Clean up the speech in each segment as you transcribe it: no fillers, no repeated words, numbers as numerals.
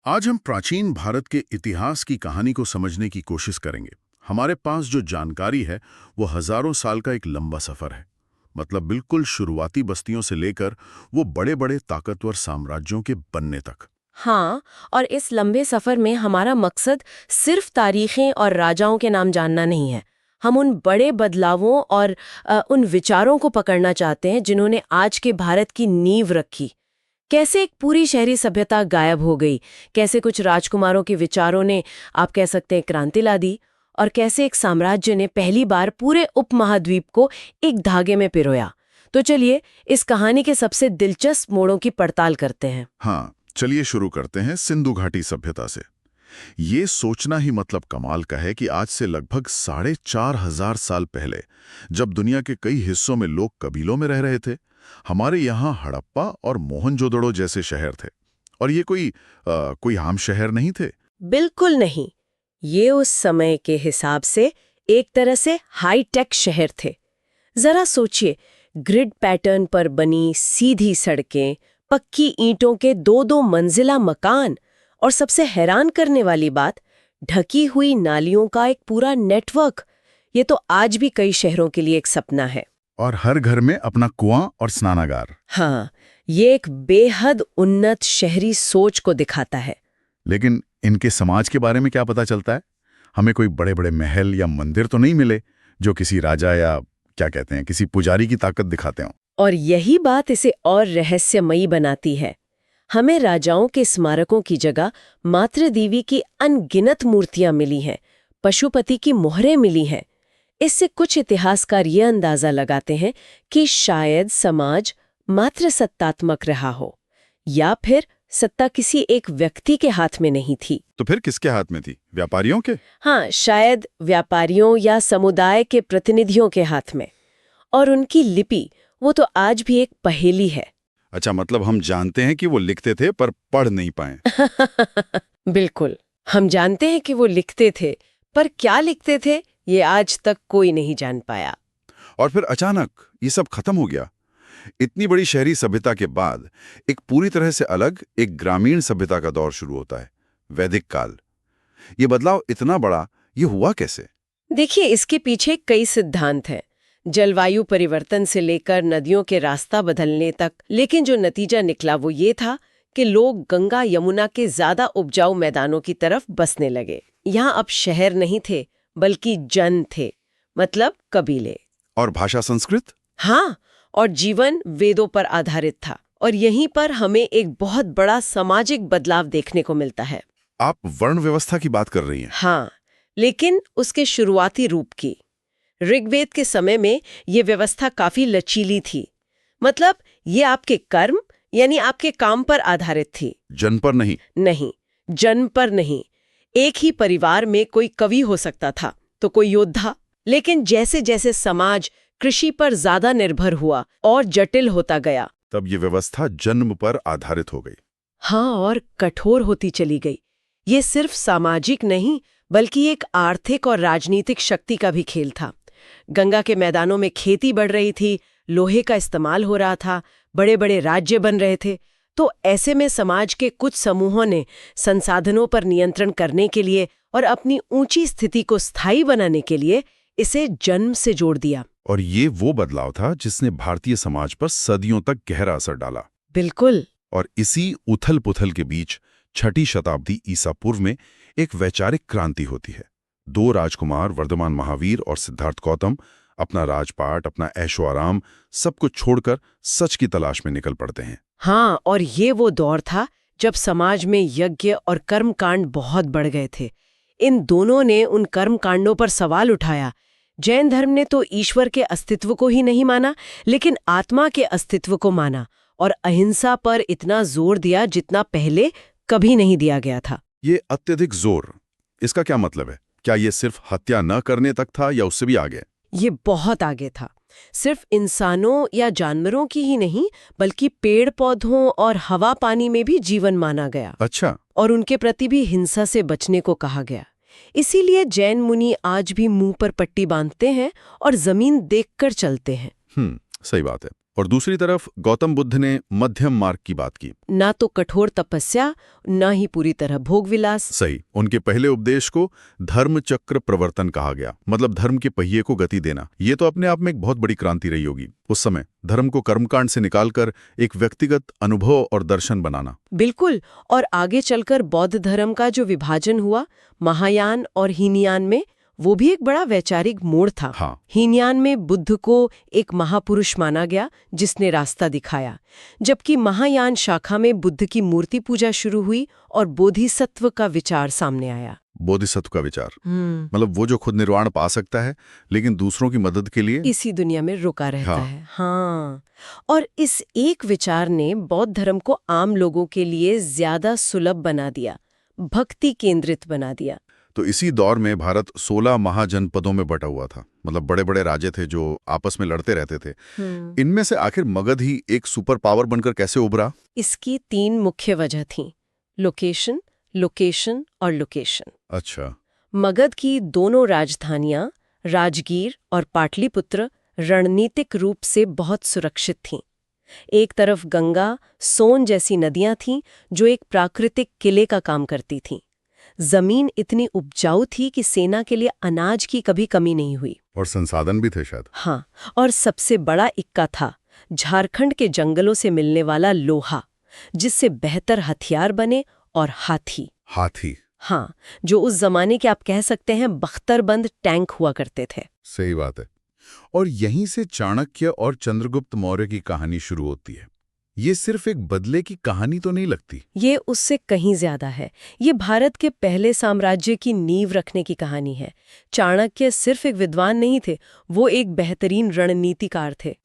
आज हम प्राचीन भारत के इतिहास की कहानी को समझने की कोशिश करेंगे। हमारे पास जो जानकारी है वो हजारों साल का एक लंबा सफर है। मतलब बिल्कुल शुरुआती बस्तियों से लेकर वो बड़े बड़े ताकतवर साम्राज्यों के बनने तक। हाँ, और इस लंबे सफर में हमारा मकसद सिर्फ तारीखें और राजाओं के नाम जानना नहीं है। हम उन बड़े बदलावों और उन विचारों को पकड़ना चाहते हैं जिन्होंने आज के भारत की नींव रखी। कैसे एक पूरी शहरी सभ्यता गायब हो गई, कैसे कुछ राजकुमारों के विचारों ने, आप कह सकते हैं, क्रांति ला दी, और कैसे एक साम्राज्य ने पहली बार पूरे उपमहाद्वीप को एक धागे में पिरोया। तो चलिए इस कहानी के सबसे दिलचस्प मोड़ों की पड़ताल करते हैं। हाँ, चलिए शुरू करते हैं सिंधु घाटी सभ्यता से। ये सोचना ही मतलब कमाल का है कि आज से लगभग 4,500 साल पहले, जब दुनिया के कई हिस्सों में लोग कबीलों में रह रहे थे, हमारे यहाँ हड़प्पा और मोहनजोदड़ो जैसे शहर थे। और ये कोई आम शहर नहीं थे। बिल्कुल नहीं। ये उस समय के हिसाब से एक तरह से हाई टेक शहर थे। जरा सोचिए, ग्रिड पैटर्न पर बनी सीधी सड़कें, पक्की ईंटों के दो दो मंजिला मकान, और सबसे हैरान करने वाली बात, ढकी हुई नालियों का एक पूरा नेटवर्क। ये तो आज भी कई शहरों के लिए एक सपना है। और हर घर में अपना कुआं और स्नानागार। हाँ, ये एक बेहद उन्नत शहरी सोच को दिखाता है। लेकिन इनके समाज के बारे में क्या पता चलता है? हमें कोई बड़े बड़े महल या मंदिर तो नहीं मिले जो किसी राजा या क्या कहते हैं, किसी पुजारी की ताकत दिखाते हों। और यही बात इसे और रहस्यमयी बनाती है। हमें राजाओं के स्मारकों की जगह मातृ देवी की अनगिनत मूर्तियां मिली हैं, पशुपति की मोहरें मिली हैं। इससे कुछ इतिहासकार ये अंदाजा लगाते हैं कि शायद समाज मात्र सत्तात्मक रहा हो, या फिर सत्ता किसी एक व्यक्ति के हाथ में नहीं थी। तो फिर किसके हाथ में थी? व्यापारियों के? हाँ, शायद व्यापारियों या समुदाय के प्रतिनिधियों के हाथ में। और उनकी लिपि, वो तो आज भी एक पहेली है। अच्छा, मतलब हम जानते हैं कि वो लिखते थे पर पढ़ नहीं पाए। बिल्कुल, हम जानते हैं कि वो लिखते थे, पर क्या लिखते थे ये आज तक कोई नहीं जान पाया। और फिर अचानक ये सब खत्म हो गया। इतनी बड़ी शहरी सभ्यता के बाद एक पूरी तरह से अलग एक ग्रामीण सभ्यता का दौर शुरू होता है, वैदिक काल। ये बदलाव इतना बड़ा, ये हुआ कैसे? देखिए, इसके पीछे कई सिद्धांत हैं, जलवायु परिवर्तन से लेकर नदियों के रास्ता बदलने तक। लेकिन जो नतीजा निकला वो ये था कि लोग गंगा यमुना के ज्यादा उपजाऊ मैदानों की तरफ बसने लगे। यहाँ अब शहर नहीं थे, बल्कि जन थे, मतलब कबीले। और भाषा संस्कृत? हाँ, और जीवन वेदों पर आधारित था। और यहीं पर हमें एक बहुत बड़ा सामाजिक बदलाव देखने को मिलता है। आप वर्ण व्यवस्था की बात कर रही हैं? हाँ, लेकिन उसके शुरुआती रूप की। ऋग्वेद के समय में ये व्यवस्था काफी लचीली थी। मतलब ये आपके कर्म यानी आपके काम पर आधारित थी, जन पर नहीं। नहीं, जन्म पर नहीं। एक ही परिवार में कोई कवि हो सकता था तो कोई योद्धा। लेकिन जैसे जैसे समाज कृषि पर ज्यादा निर्भर हुआ और जटिल होता गया, तब ये व्यवस्था जन्म पर आधारित हो गई। हाँ, और कठोर होती चली गई। ये सिर्फ सामाजिक नहीं, बल्कि एक आर्थिक और राजनीतिक शक्ति का भी खेल था। गंगा के मैदानों में खेती बढ़ रही थी, लोहे का इस्तेमाल हो रहा था, बड़े बड़े राज्य बन रहे थे। तो ऐसे में समाज के कुछ समूहों ने संसाधनों पर नियंत्रण करने के लिए और अपनी ऊंची स्थिति को स्थायी बनाने के लिए इसे जन्म से जोड़ दिया। और ये वो बदलाव था जिसने भारतीय समाज पर सदियों तक गहरा असर डाला। बिल्कुल। और इसी उथल पुथल के बीच 6ठी शताब्दी ईसा पूर्व में एक वैचारिक क्रांति होती है। 2 राजकुमार, वर्धमान महावीर और सिद्धार्थ गौतम, अपना राजपाट, अपना ऐशो आराम, सब कुछ छोड़कर सच की तलाश में निकल पड़ते हैं। हाँ, और ये वो दौर था जब समाज में यज्ञ और कर्मकांड बहुत बढ़ गए थे। इन दोनों ने उन कर्मकांडों पर सवाल उठाया। जैन धर्म ने तो ईश्वर के अस्तित्व को ही नहीं माना, लेकिन आत्मा के अस्तित्व को माना, और अहिंसा पर इतना जोर दिया जितना पहले कभी नहीं दिया गया था। ये अत्यधिक जोर, इसका क्या मतलब है? क्या ये सिर्फ हत्या न करने तक था या उससे भी आगे? ये बहुत आगे था। सिर्फ इंसानों या जानवरों की ही नहीं, बल्कि पेड़ पौधों और हवा पानी में भी जीवन माना गया। अच्छा। और उनके प्रति भी हिंसा से बचने को कहा गया। इसीलिए जैन मुनि आज भी मुंह पर पट्टी बांधते हैं और जमीन देखकर चलते हैं। सही बात है। और दूसरी तरफ गौतम बुद्ध ने मध्यम मार्ग की बात की। ना तो कठोर तपस्या, ना ही पूरी तरह भोगविलास। सही। उनके पहले उपदेश को धर्म चक्र प्रवर्तन कहा गया, मतलब धर्म के पहिए को गति देना। ये तो अपने आप में एक बहुत बड़ी क्रांति रही होगी उस समय, धर्म को कर्मकांड से निकालकर एक व्यक्तिगत अनुभव और दर्शन बनाना। बिल्कुल। और आगे चलकर बौद्ध धर्म का जो विभाजन हुआ महायान और हीनयान में, वो भी एक बड़ा वैचारिक मोड़ था। हाँ। हीनयान में बुद्ध को एक महापुरुष माना गया जिसने रास्ता दिखाया, जबकि महायान शाखा में बुद्ध की मूर्ति पूजा शुरू हुई और बोधिसत्व का विचार सामने आया। बोधिसत्व का विचार मतलब वो जो खुद निर्वाण पा सकता है लेकिन दूसरों की मदद के लिए इसी दुनिया में रुका रहता हाँ। है। हाँ। और इस एक विचार ने बौद्ध धर्म को आम लोगों के लिए ज्यादा सुलभ बना दिया, भक्ति केंद्रित बना दिया। तो इसी दौर में भारत 16 महाजनपदों में बटा हुआ था, मतलब बड़े बड़े राज्य थे जो आपस में लड़ते रहते थे। इनमें से आखिर मगध ही एक सुपर पावर बनकर कैसे उभरा? इसकी 3 मुख्य वजह थीं, लोकेशन, लोकेशन और लोकेशन। अच्छा। मगध की दोनों राजधानियां राजगीर और पाटलिपुत्र रणनीतिक रूप से बहुत सुरक्षित थीं। एक तरफ गंगा, सोन जैसी नदियां थीं जो एक प्राकृतिक किले का काम करती थीं। जमीन इतनी उपजाऊ थी कि सेना के लिए अनाज की कभी कमी नहीं हुई। और संसाधन भी थे शायद। हाँ, और सबसे बड़ा इक्का था झारखंड के जंगलों से मिलने वाला लोहा, जिससे बेहतर हथियार बने, और हाथी। हाथी? हाँ, जो उस जमाने के आप कह सकते हैं बख्तरबंद टैंक हुआ करते थे। सही बात है। और यहीं से चाणक्य और चंद्रगुप्त मौर्य की कहानी शुरू होती है। ये सिर्फ एक बदले की कहानी तो नहीं लगती। ये उससे कहीं ज्यादा है। ये भारत के पहले साम्राज्य की नींव रखने की कहानी है। चाणक्य सिर्फ एक विद्वान नहीं थे, वो एक बेहतरीन रणनीतिकार थे।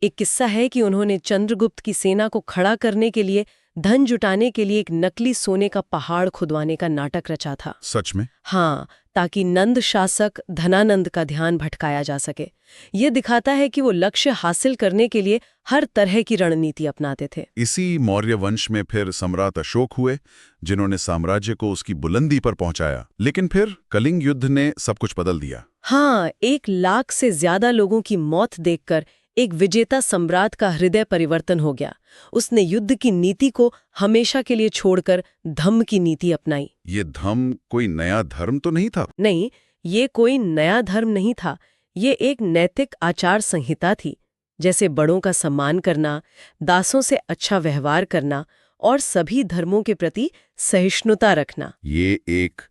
एक किस्सा है कि उन्होंने चंद्रगुप्त की सेना को खड़ा करने के लिए, धन जुटाने के लिए एक नकली सोने का पहाड़ खुदवाने का नाटक रचा था। सच में? हाँ, ताकि नंद शासक धनानंद का ध्यान भटकाया जा सके। ये दिखाता है कि वो लक्ष्य हासिल करने के लिए हर तरह की रणनीति अपनाते थे। इसी मौर्य वंश में फिर सम्राट अशोक हुए, जिन्होंने साम्राज्य को उसकी बुलंदी पर पहुंचाया। लेकिन फिर कलिंग युद्ध ने सब कुछ बदल दिया। हाँ, 1 लाख से ज्यादा लोगों की मौत देखकर एक विजेता सम्राट का हृदय परिवर्तन हो गया। उसने युद्ध की नीति को हमेशा के लिए छोड़कर धम्म की नीति अपनाई। ये धम्म कोई नया धर्म तो नहीं था? नहीं, ये कोई नया धर्म नहीं था। ये एक नैतिक आचार संहिता थी, जैसे बड़ों का सम्मान करना, दासों से अच्छा व्यवहार करना और सभी धर्मों के प्रति सहिष्णुता रखना। ये एक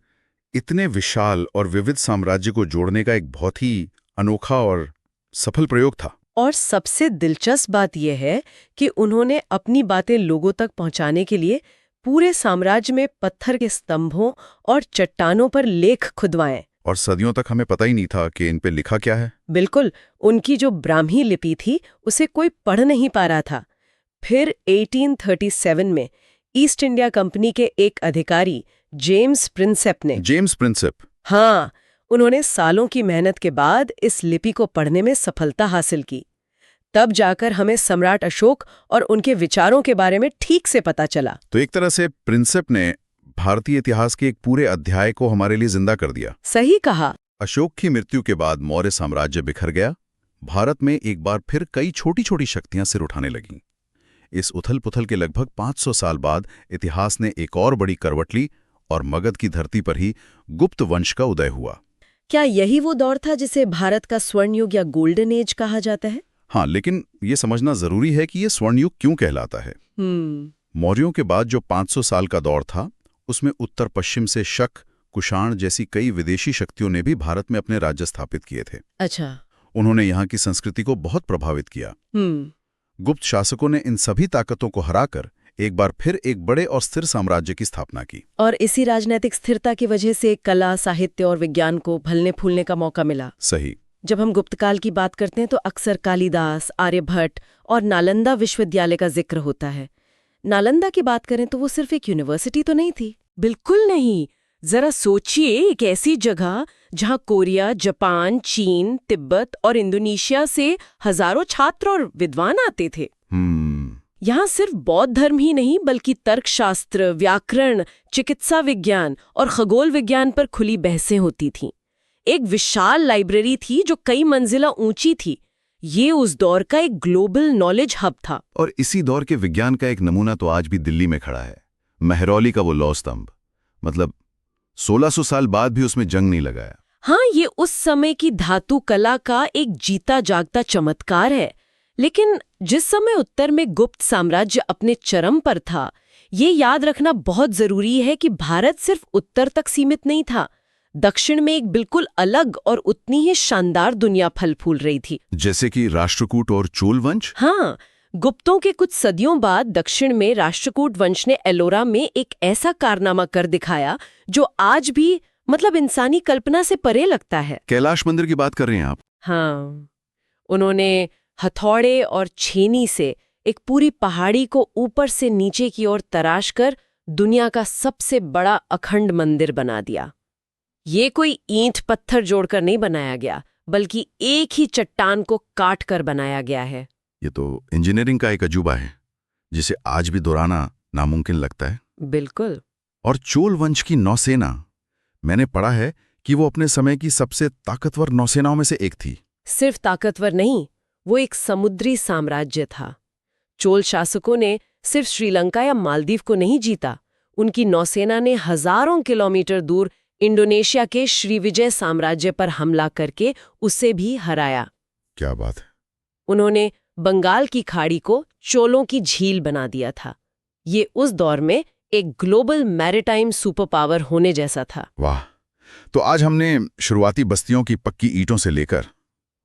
इतने विशाल और विविध साम्राज्य को जोड़ने का एक बहुत ही अनोखा और सफल प्रयोग था। और सबसे दिलचस्प बात यह है कि उन्होंने अपनी बातें लोगों तक पहुंचाने के लिए पूरे साम्राज्य में पत्थर के स्तंभों और चट्टानों पर लेख खुदवाए। और सदियों तक हमें पता ही नहीं था कि इन पे लिखा क्या है। बिल्कुल, उनकी जो ब्राह्मी लिपि थी उसे कोई पढ़ नहीं पा रहा था। फिर 1837 में ईस्ट इंडिया कंपनी के एक अधिकारी जेम्स प्रिंसेप, हाँ, उन्होंने सालों की मेहनत के बाद इस लिपि को पढ़ने में सफलता हासिल की। तब जाकर हमें सम्राट अशोक और उनके विचारों के बारे में ठीक से पता चला। तो एक तरह से प्रिंसेप ने भारतीय इतिहास के एक पूरे अध्याय को हमारे लिए जिंदा कर दिया। सही कहा। अशोक की मृत्यु के बाद मौर्य साम्राज्य बिखर गया। भारत में एक बार फिर कई छोटी छोटी शक्तियां सिर उठाने लगीं। इस उथल-पुथल के लगभग 500 साल बाद इतिहास ने एक और बड़ी करवट ली और मगध की धरती पर ही गुप्त वंश का उदय हुआ। क्या यही वो दौर था जिसे भारत का स्वर्ण युग या गोल्डन एज कहा जाता है? हाँ, लेकिन ये समझना जरूरी है कि ये स्वर्ण युग क्यों कहलाता है। मौर्यों के बाद जो 500 साल का दौर था, उसमें उत्तर पश्चिम से शक, कुषाण जैसी कई विदेशी शक्तियों ने भी भारत में अपने राज्य स्थापित किए थे। अच्छा। उन्होंने यहाँ की संस्कृति को बहुत प्रभावित किया। गुप्त शासकों ने इन सभी ताकतों को हराकर एक बार फिर एक बड़े और स्थिर साम्राज्य की स्थापना की। और इसी राजनीतिक स्थिरता की वजह से कला, साहित्य और विज्ञान को फलने फूलने का मौका मिला। सही। जब हम गुप्तकाल की बात करते हैं तो अक्सर कालिदास, आर्यभट्ट और नालंदा विश्वविद्यालय का जिक्र होता है। नालंदा की बात करें तो वो सिर्फ एक यूनिवर्सिटी तो नहीं थी। बिल्कुल नहीं। जरा सोचिए, एक ऐसी जगह जहां कोरिया, जापान, चीन, तिब्बत और इंडोनेशिया से हजारों छात्र और विद्वान आते थे। यहाँ सिर्फ बौद्ध धर्म ही नहीं बल्कि तर्कशास्त्र, व्याकरण, चिकित्सा विज्ञान और खगोल विज्ञान पर खुली बहसें होती थीं। एक विशाल लाइब्रेरी थी जो कई मंजिला ऊंची थी। ये उस दौर का एक ग्लोबल नॉलेज हब था। और इसी दौर के विज्ञान का एक नमूना तो आज भी दिल्ली में खड़ा है, महरौली का वो लौह स्तंभ। मतलब 1600 साल बाद भी उसमें जंग नहीं लगाया। हाँ, ये उस समय की धातु कला का एक जीता जागता चमत्कार है। लेकिन जिस समय उत्तर में गुप्त साम्राज्य अपने चरम पर था, ये याद रखना बहुत जरूरी है कि भारत सिर्फ उत्तर तक सीमित नहीं था। दक्षिण में एक बिल्कुल अलग और उतनी ही शानदार दुनिया फल फूल रही थी। जैसे कि राष्ट्रकूट और चोल वंश। हाँ, गुप्तों के कुछ सदियों बाद दक्षिण में राष्ट्रकूट वंश ने एलोरा में एक ऐसा कारनामा कर दिखाया जो आज भी इंसानी कल्पना से परे लगता है। कैलाश मंदिर की बात कर रहे हैं आप? हाँ, उन्होंने हथौड़े और छेनी से एक पूरी पहाड़ी को ऊपर से नीचे की ओर तराश कर दुनिया का सबसे बड़ा अखंड मंदिर बना दिया। ये कोई ईंट पत्थर जोड़कर नहीं बनाया गया, बल्कि एक ही चट्टान को काट कर बनाया गया है। ये तो इंजीनियरिंग का एक अजूबा है जिसे आज भी दोहराना नामुमकिन लगता है। बिल्कुल। और चोल वंश की नौसेना, मैंने पढ़ा है कि वो अपने समय की सबसे ताकतवर नौसेनाओं में से एक थी। सिर्फ ताकतवर नहीं, वो एक समुद्री साम्राज्य था। चोल शासकों ने सिर्फ श्रीलंका या मालदीव को नहीं जीता, उनकी नौसेना ने हजारों किलोमीटर दूर इंडोनेशिया के श्रीविजय साम्राज्य पर हमला करके उसे भी हराया। क्या बात है। उन्होंने बंगाल की खाड़ी को चोलों की झील बना दिया था। ये उस दौर में एक ग्लोबल मैरिटाइम सुपर पावर होने जैसा था। वाह। तो आज हमने शुरुआती बस्तियों की पक्की ईंटों से लेकर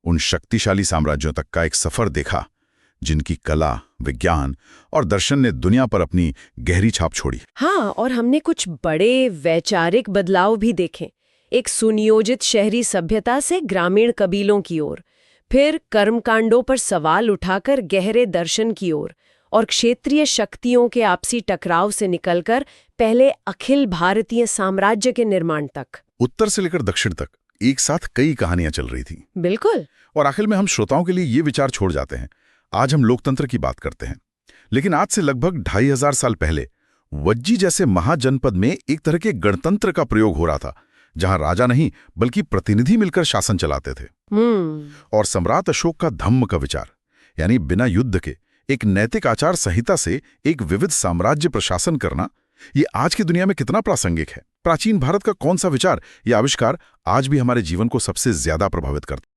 उन शक्तिशाली साम्राज्यों तक का एक सफर देखा जिनकी कला, विज्ञान और दर्शन ने दुनिया पर अपनी गहरी छाप छोड़ी। हाँ, और हमने कुछ बड़े वैचारिक बदलाव भी देखे। एक सुनियोजित शहरी सभ्यता से ग्रामीण कबीलों की ओर, फिर कर्मकांडों पर सवाल उठाकर गहरे दर्शन की ओर, और क्षेत्रीय शक्तियों के आपसी टकराव से निकलकर पहले अखिल भारतीय साम्राज्य के निर्माण तक। उत्तर से लेकर दक्षिण तक एक साथ कई कहानियां चल रही थी। बिल्कुल। और आखिर में हम श्रोताओं के लिए ये विचार छोड़ जाते हैं। आज हम लोकतंत्र की बात करते हैं, लेकिन आज से लगभग 2500 साल पहले वज्जी जैसे महाजनपद में एक तरह के गणतंत्र का प्रयोग हो रहा था, जहां राजा नहीं बल्कि प्रतिनिधि मिलकर शासन चलाते थे। और सम्राट अशोक का धम्म का विचार, यानी बिना युद्ध के एक नैतिक आचार संहिता से एक विविध साम्राज्य प्रशासन करना, ये आज की दुनिया में कितना प्रासंगिक है। प्राचीन भारत का कौन सा विचार या आविष्कार आज भी हमारे जीवन को सबसे ज्यादा प्रभावित करता है?